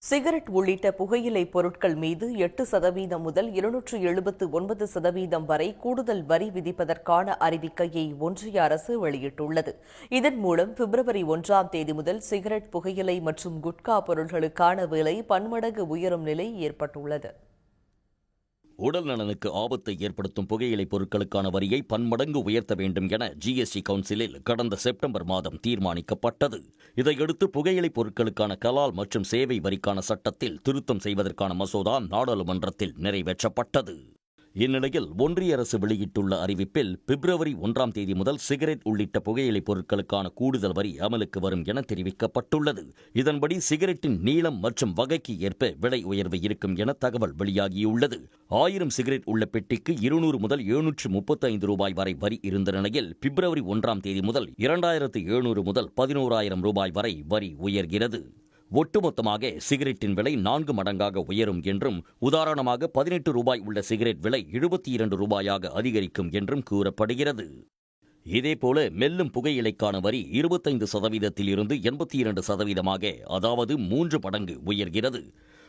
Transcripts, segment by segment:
Cigarette உள்ளிட்ட புகையிலை பொருட்கள் மீது 8% முதல் 279% வரை கூடுதல் வரி விதிப்பதற்கான அறிவிக்கையை ஒன்றிய அரசு வெளியிட்டுள்ளது. இதன் மூலம் பிப்ரவரி 1ஆம் தேதி முதல் சிகரெட், புகையிலை மற்றும் குட்கா பொருட்களுக்கான விலை பன்மடங்கு உயரும் நிலை ஏற்பட்டுள்ளது. உடல் நலனுக்கு ஆபத்தை ஏற்படுத்தும் புகையிலை பொருட்களுக்கான வரியை பன்மடங்கு உயர்த்த வேண்டும் என ஜிஎஸ்டி கவுன்சிலில் கடந்த செப்டம்பர் மாதம் தீர்மானிக்கப்பட்டது. இதையடுத்து புகையிலை பொருட்களுக்கான கலால் மற்றும் சேவை வரிக்கான சட்டத்தில் திருத்தம் செய்வதற்கான மசோதா நாடாளுமன்றத்தில் நிறைவேற்றப்பட்டது. இந்நிலையில் ஒன்றிய அரசு வெளியிட்டுள்ள அறிவிப்பில் பிப்ரவரி 1ஆம் தேதி முதல் சிகரெட் உள்ளிட்ட புகையிலை பொருட்களுக்கான கூடுதல் வரி அமலுக்கு வரும் என தெரிவிக்கப்பட்டுள்ளது. இதன்படி சிகரெட்டின் நீளம் மற்றும் வகைக்கு ஏற்ப விலை உயர்வு இருக்கும் என தகவல் வெளியாகியுள்ளது. 1000 சிகரெட் உள்ள பெட்டிக்கு 200 முதல் 735 ரூபாய் வரை வரி இருந்த நிலையில் பிப்ரவரி 1ஆம் தேதி முதல் 2700 முதல் 11,000 ரூபாய் வரை வரி உயர்கிறது. ஒட்டுமொத்தமாக சிகரெட்டின் விலை 4 மடங்காக உயரும் என்றும், உதாரணமாக 18 ரூபாய் உள்ள சிகரெட் விலை 72 ரூபாயாக அதிகரிக்கும் என்றும் கூறப்படுகிறது. இதேபோல மெல்லும் புகையிலைக்கான வரி 25% இருந்து 82%, அதாவது 3 மடங்கு உயர்கிறது.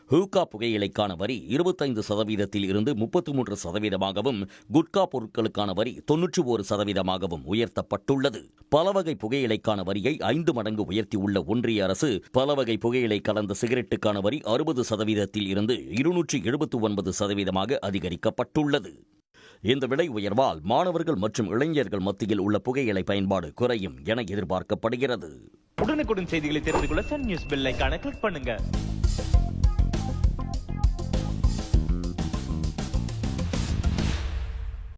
ஹூக்கா புகையிலைக்கான வரி 25% இருந்து 33%, குட்கா பொருட்களுக்கான வரி 91% உயர்த்தப்பட்டுள்ளது. பலவகை புகையிலைக்கான வரியை 5 மடங்கு உயர்த்தியுள்ள ஒன்றிய அரசு பலவகை புகையிலை கலந்த சிகரெட்டுக்கான வரி 60% இருந்து 279% அதிகரிக்கப்பட்டுள்ளது. இந்த விலை உயர்வால் மாணவர்கள் மற்றும் இளைஞர்கள் மத்தியில் உள்ள புகையிலை பயன்பாடு குறையும் என எதிர்பார்க்கப்படுகிறது. உடனுக்குடன் செய்திகளை தெரிந்து கொள்ள சன் நியூஸ் பெல் ஐகானை கிளிக் பண்ணுங்க.